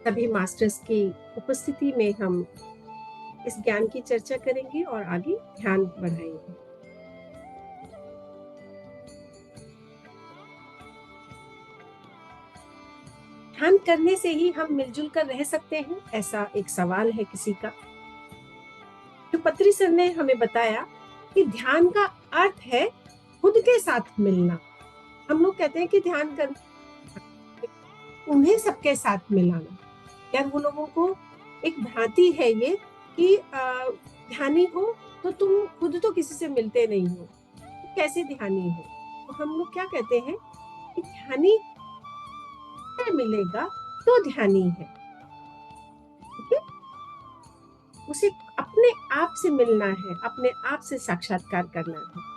सभी मास्टर्स की उपस्थिति में हम इस ज्ञान की चर्चा करेंगे और आगे ध्यान बढ़ाएंगे। ध्यान करने से ही हम मिलजुल कर रह सकते हैं, ऐसा एक सवाल है किसी का। तो पत्री सर ने हमें बताया कि ध्यान का अर्थ है खुद के साथ मिलना। हम लोग कहते हैं कि ध्यान कर, उन्हें सबके साथ मिलाना। यार वो लोगों को एक भ्रांति है ये कि ध्यानी हो तो तुम खुद तो किसी से मिलते नहीं हो, तो कैसे ध्यानी हो। तो हम लोग क्या कहते हैं कि ध्यानी से मिलेगा तो ध्यानी है। ठीक है, उसे अपने आप से मिलना है, अपने आप से साक्षात्कार करना है।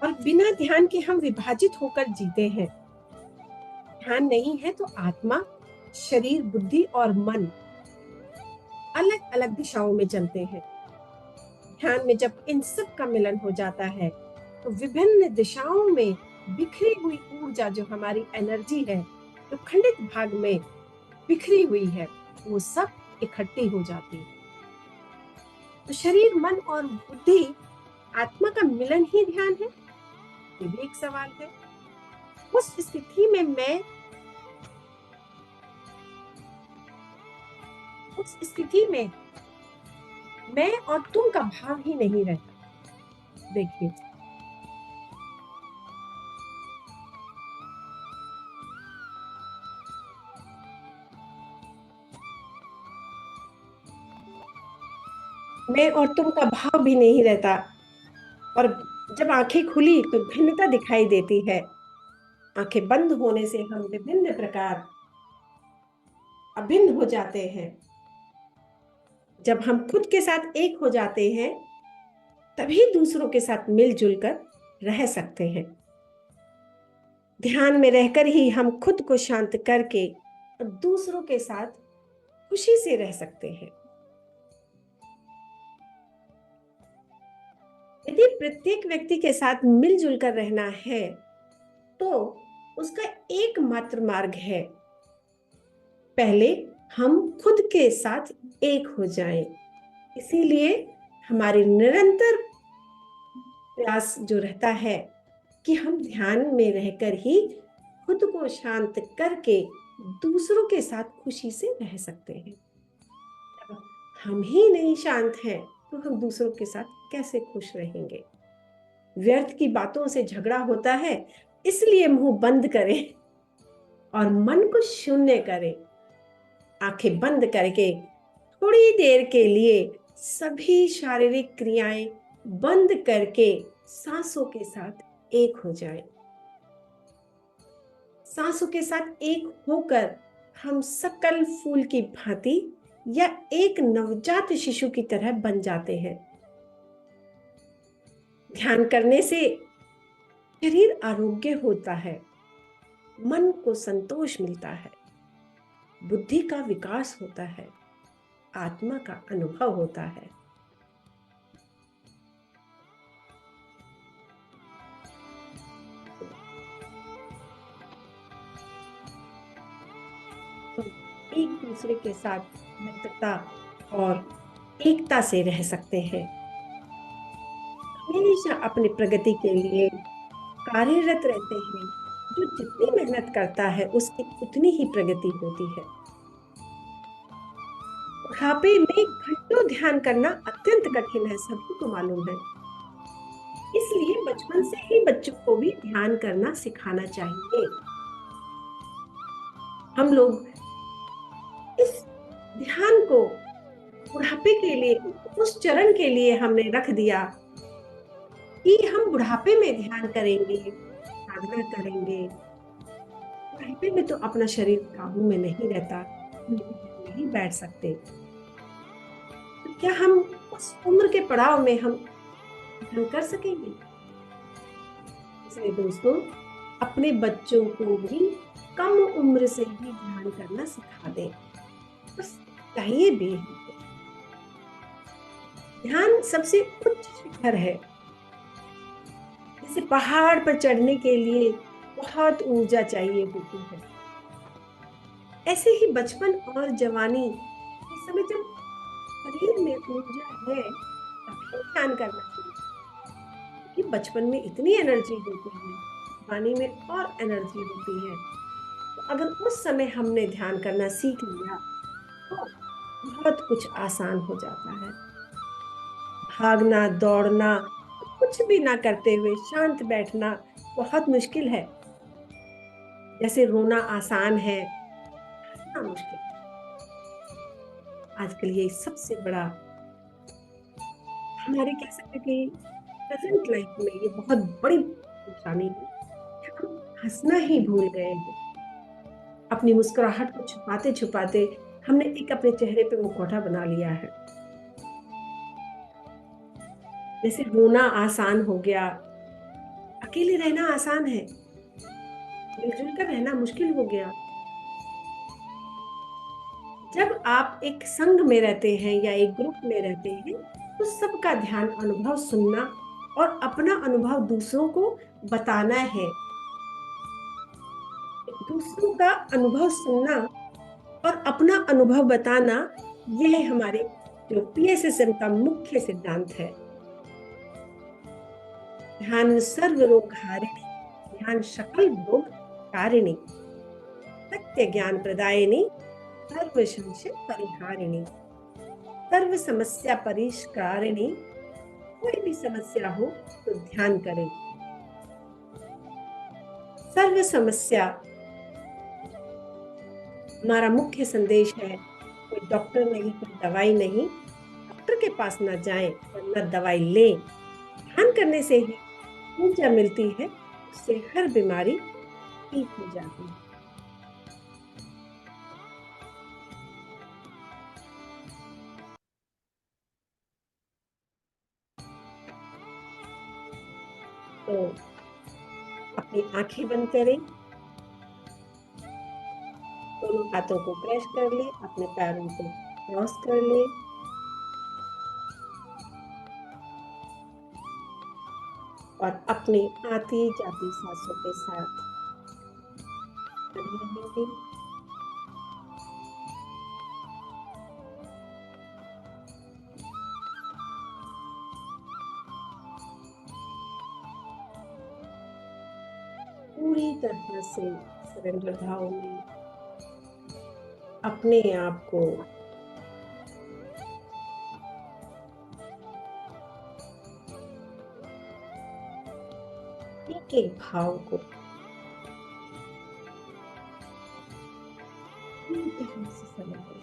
और बिना ध्यान के हम विभाजित होकर जीते हैं। ध्यान नहीं है तो आत्मा, शरीर, बुद्धि और मन अलग अलग दिशाओं में चलते हैं। ध्यान में जब इन सब का मिलन हो जाता है तो विभिन्न दिशाओं में बिखरी हुई ऊर्जा, जो हमारी एनर्जी है, जो खंडित भाग में बिखरी हुई है, वो सब इकट्ठी हो जाती है। तो शरीर, मन और बुद्धि, आत्मा का मिलन ही ध्यान है, ये भी एक सवाल है। उस स्थिति में मैं और तुम का भाव ही नहीं रहता। देखिए, मैं और तुम का भाव भी नहीं रहता। और जब आंखें खुली तो भिन्नता दिखाई देती है। आंखें बंद होने से हम विभिन्न प्रकार अभिन्न हो जाते हैं। जब हम खुद के साथ एक हो जाते हैं तभी दूसरों के साथ मिलजुल कर रह सकते हैं। ध्यान में रहकर ही हम खुद को शांत करके और दूसरों के साथ खुशी से रह सकते हैं। यदि प्रत्येक व्यक्ति के साथ मिलजुल कर रहना है तो उसका एकमात्र मार्ग है, पहले हम खुद के साथ एक हो जाएं। इसीलिए हमारे निरंतर प्रयास जो रहता है कि हम ध्यान में रहकर ही खुद को शांत करके दूसरों के साथ खुशी से रह सकते हैं। हम ही नहीं शांत हैं तो हम दूसरों के साथ कैसे खुश रहेंगे। व्यर्थ की बातों से झगड़ा होता है, इसलिए मुंह बंद करें और मन को शून्य करें। आंखें बंद करके थोड़ी देर के लिए सभी शारीरिक क्रियाएं बंद करके सांसों के साथ एक हो जाएं। सांसों के साथ एक होकर हम सकल फूल की भांति या एक नवजात शिशु की तरह बन जाते हैं। ध्यान करने से शरीर आरोग्य होता है, मन को संतोष मिलता है, बुद्धि का विकास होता है, आत्मा का अनुभव होता है। तो एक दूसरे के साथ मित्रता और एकता से रह सकते हैं। हमेशा अपनी प्रगति के लिए कार्यरत रहते हैं। जो जितनी मेहनत करता है उसकी उतनी ही प्रगति होती है। बुढ़ापे में घंटों ध्यान करना अत्यंत कठिन है, सभी को मालूम है। इसलिए बचपन से ही बच्चों को भी ध्यान करना सिखाना चाहिए। हम लोग इस ध्यान को बुढ़ापे के लिए, उस चरण के लिए हमने रख दिया कि हम बुढ़ापे में ध्यान करेंगे, साधना करेंगे। बुढ़ापे में तो अपना शरीर काबू में नहीं रहता, नहीं बैठ सकते। तो क्या हम उस उम्र के पड़ाव में हम ध्यान कर सकेंगे? इसलिए दोस्तों, अपने बच्चों को भी कम उम्र से ही ध्यान करना सिखा दें, बस चाहिए भी हमको। ध्यान सबसे उच्च शिखर है। जैसे पहाड़ पर चढ़ने के लिए बहुत ऊर्जा चाहिए होती है, ऐसे ही बचपन और जवानी इस समय जब शरीर में ऊर्जा है तभी ध्यान करना चाहिए, क्योंकि बचपन में इतनी एनर्जी होती है, जवानी में और एनर्जी होती है। तो अगर उस समय हमने ध्यान करना सीख लिया तो बहुत कुछ आसान हो जाता है। भागना दौड़ना कुछ भी ना करते हुए शांत बैठना बहुत मुश्किल है। जैसे रोना आसान है, हंसना मुश्किल। आजकल ये सबसे बड़ा, हमारे कह सकते हैं कि प्रेजेंट लाइफ में ये बहुत बड़ी परेशानी है कि हम हंसना ही भूल गए हैं। अपनी मुस्कुराहट को छुपाते छुपाते हमने एक अपने चेहरे पे मुखौटा बना लिया है। जैसे रोना आसान हो गया, अकेले रहना आसान है, मिलजुल कर रहना मुश्किल हो गया। जब आप एक संघ में रहते हैं या एक ग्रुप में रहते हैं तो सबका ध्यान अनुभव सुनना और अपना अनुभव दूसरों को बताना है। दूसरों का अनुभव सुनना और अपना अनुभव बताना, यह हमारे जो पीएसएसएम का मुख्य सिद्धांत है। ध्यान सर्व रोग हारिणी, ध्यान सकल भोग कारिणी, सत्य ज्ञान प्रदायिनी, सर्व संशय परिहारिणी, सर्व समस्या परिष्कारिणी। कोई भी समस्या हो तो ध्यान करें। सर्व समस्या हमारा मुख्य संदेश है। कोई डॉक्टर नहीं, कोई दवाई नहीं। डॉक्टर के पास ना जाएं और न दवाई लें। ध्यान करने से ही ऊर्जा मिलती है, उससे हर बीमारी ठीक हो जाती है। तो अपनी आंखें बंद करें, दोनों हाथों को प्रेस कर ले, अपने पैरों को क्रॉस कर ले और अपनी आती जाती सांसों के साथ बने रहेंगे। पूरी तरह से सरेंडर भाव में अपने आप को एक एक भाव को पूरी तरह से समझें।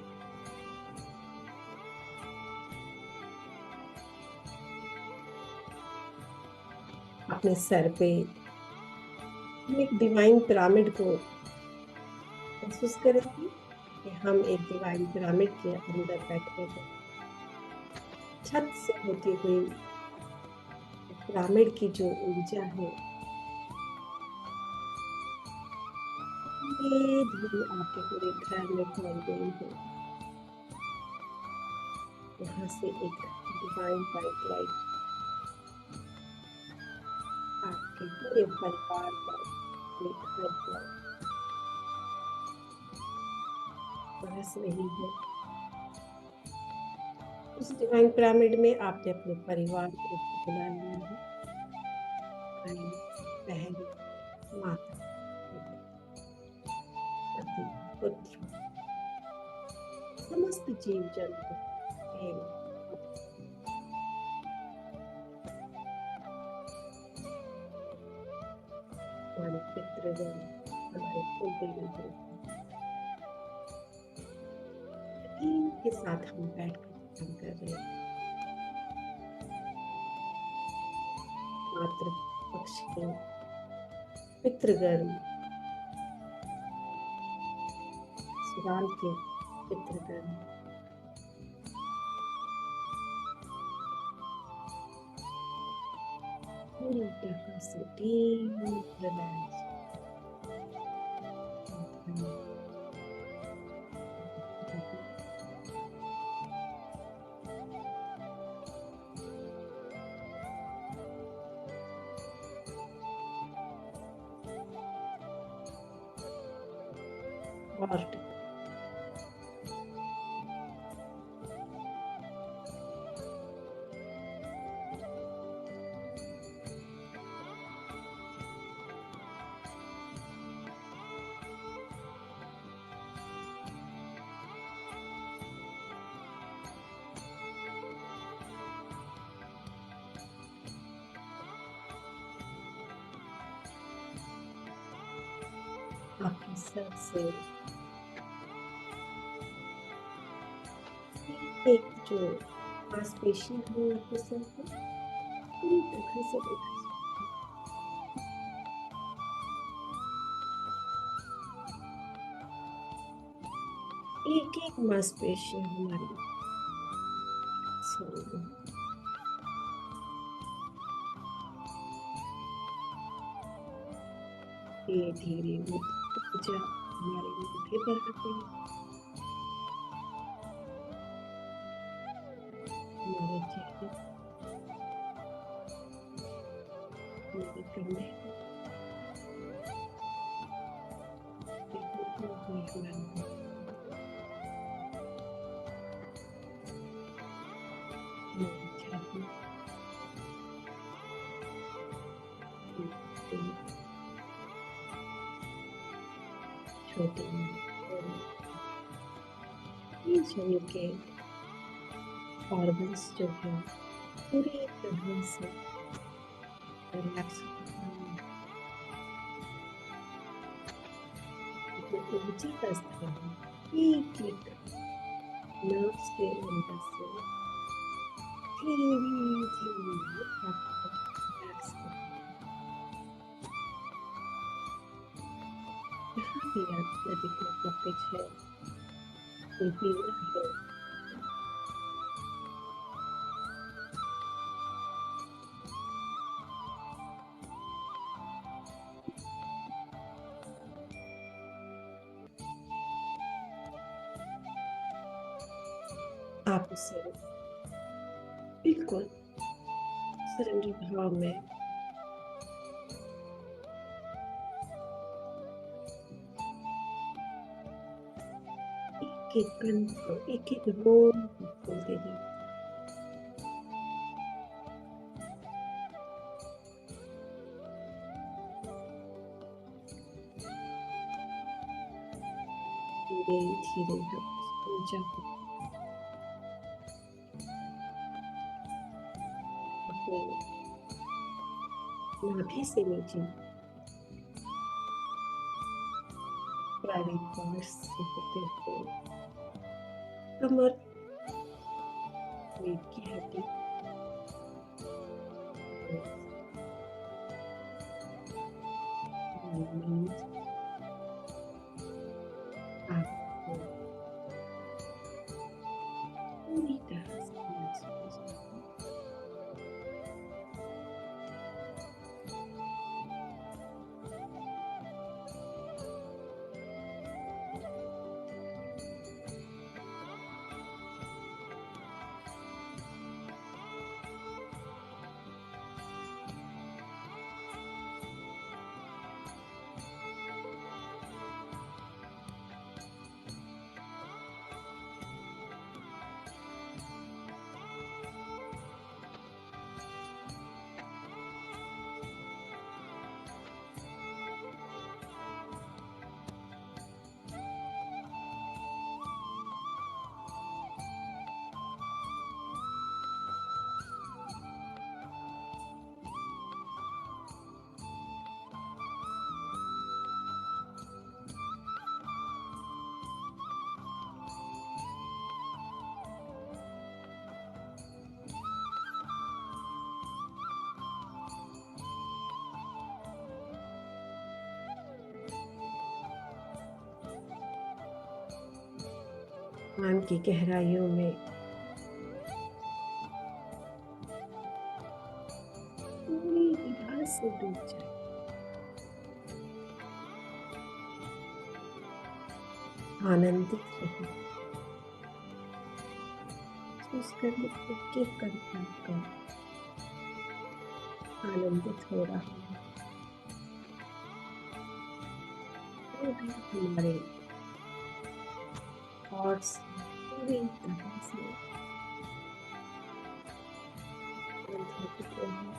अपने सर पे हम एक डिवाइन पिरामिड को महसूस करेंगे कि हम एक डिवाइन पिरामिड के अंदर बैठे हैं। छत से होती हुई पिरामिड की जो ऊर्जा है धीरे धीरे आपके पूरे घर में फैल गई है। यहाँ से एक डिवाइन वाइट लाइट आपके पूरे परिवार पर, अपने घर पर बरस रही है। उस डिवाइन पिरामिड में आपने अपने परिवार को बुला लिया है। भाई, बहन, माता, पिता, पति, पुत्र, समस्त जीव जंतु, प्रेम, हमारे पितृगण, हमारे कुलदेवी के साथ हम बैठकर ध्यान कर रहे हैं। मातृ पक्ष के पितृगण, ससुराल के पितृगण, पूरी तरह से डीप रिलैक्स। और आपके सर से एक जो मांसपेशी है आपके सर पे पूरी तरह से रिलैक्स। एक एक मांसपेशी हमारी धीरे धीरे ऊर्जा हमारे माथे पर आते हैं, हमारे चेहरे, हमारे कंधे हमारे छाती, छोटे ये शरीर के ऑर्गन्स जो है पूरी तरह से रिलैक्स जो ऊर्जा का स्तर है एक एक नर्व्स के अंदर से धीरे धीरे आपको रिलैक्स जहाँ भी आप नदी को ब्लॉकेज है, कोई पीड़ा है, आप उसे बिल्कुल सरेंडर भाव में एक एक कण को, एक एक रोम को खोलते जाओ। धीरे धीरे हम ऊर्जा को अपने नाभि से नीचे प्राइवेट पार्ट्स से होते हुए कमर, पेट की हड्डी, आपको पूरी तरह से महसूस होगा। आंख की गहराइयों में पूरी तरह से डूब जाए। आनंदित रहे, महसूस करने एक एक कर आनंदित हो रहा है। जो भी हमारे थॉट्स पूरी तरह से बंद हो चुके हैं।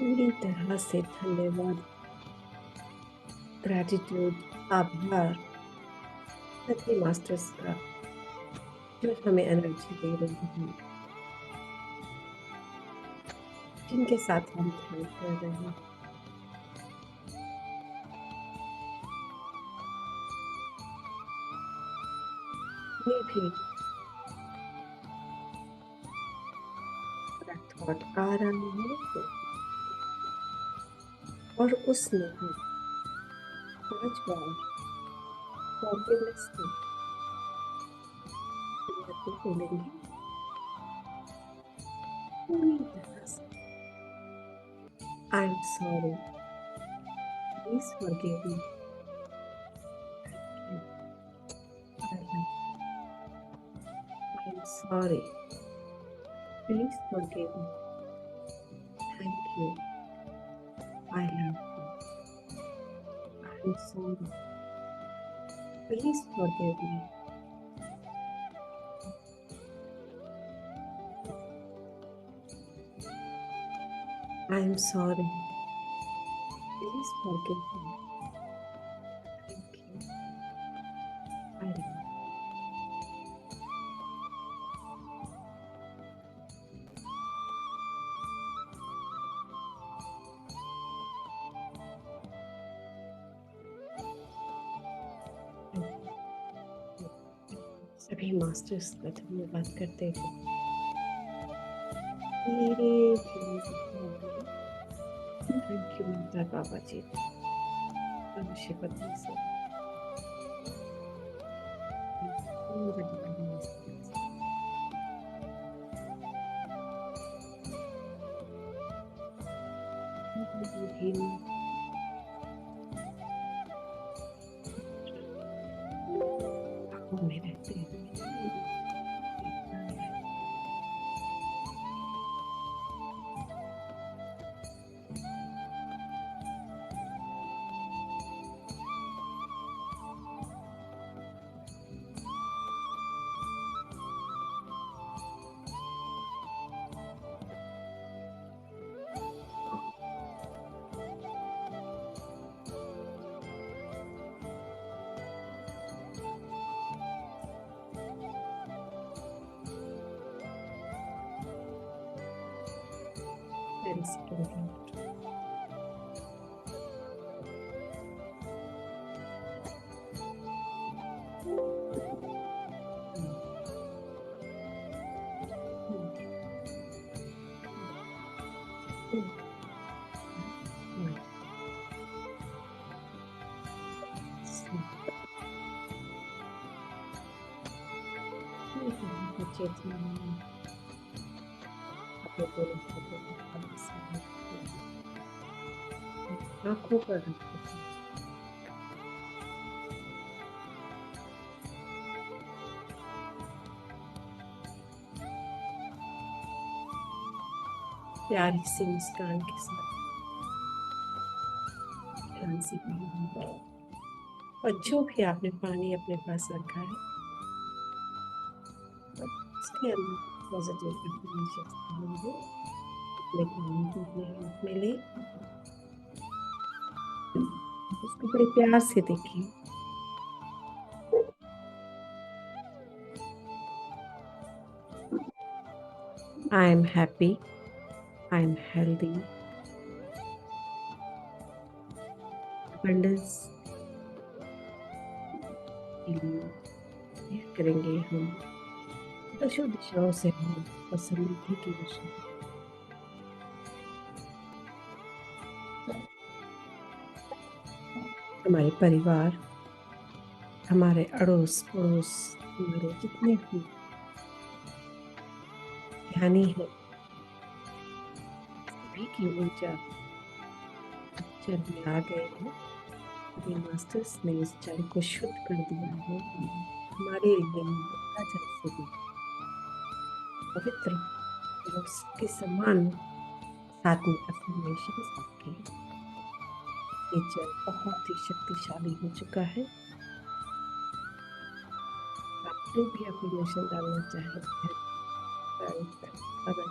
पूरी तरह से धन्यवाद, ग्रैटिट्यूड, आभार सभी मास्टर्स का जो हमें एनर्जी दे रहे हैं, जिनके साथ हम ध्यान कर रहे हैं। ये भी थॉट आ रहा है और उसमें हम 5 बार फॉरगिवनेस की बोलेंगे पूरी तरह से। I am sorry, please forgive me, I am sorry, please forgive me, thank you, I love you, I am sorry, please forgive me, I am sorry. Please forgive me. Thank you. I love you. सभी masters का धन्यवाद करते हुए धीरे धीरे thank you माता बाबा जी, अवश्य पत्नी से पूरे दिन मस्ती से। हीलिंग में रहते हुए very securely. चेतना अपने पूरे आंखों पर रखो। प्यारी सी मुस्कान के साथ ध्यान से पानी, और जो भी आपने पानी अपने पास रखा है उसके अंदर पॉजिटिव एफर्मेशंस डालेंगे। अपने पानी को अपने हाथ में ले, उसको बड़े प्यार से देखिए। I am happy, I am healthy, abundance के लिए करेंगे हम दशों दिशाओं से हम और समृद्धि की दिशा। हमारे परिवार, हमारे अड़ोस पड़ोस, हमारे जितने भी ज्ञानी है, सभी की ऊर्जा जल में आ गए हैं। अभी मास्टर्स ने इस जल को शुद्ध कर दिया है। हमारे लिए गंगा जल से भी पवित्र और उसके समान साथ में अफर्मेशंस आपके। ये जल बहुत ही शक्तिशाली हो चुका है। आप जो भी अफर्मेशन डालना चाहे अगर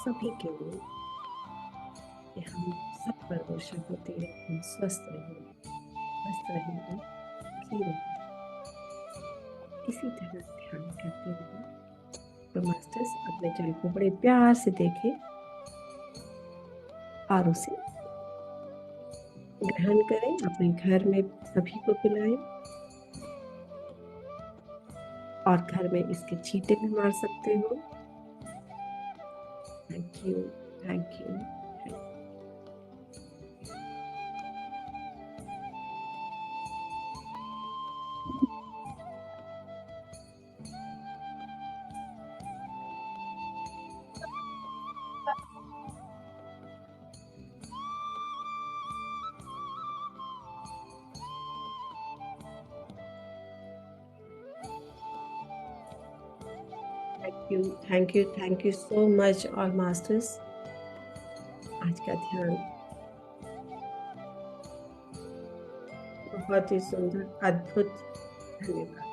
सभी के लिए कि हम सब पर वर्षा होती है, हम स्वस्थ रहेंगे, मस्त रहेंगे, सुखी रहेंगे। इसी तरह ध्यान करते रहिए। तो मास्टर्स अपने जल को बड़े प्यार से देखें और उसे ग्रहण करें, अपने घर में सभी को पिलाएं और घर में इसके छींटे भी मार सकते हो। Thank you, thank you. Thank you so much all masters. आज का ध्यान बहुत ही सुंदर, अद्भुत। धन्यवाद।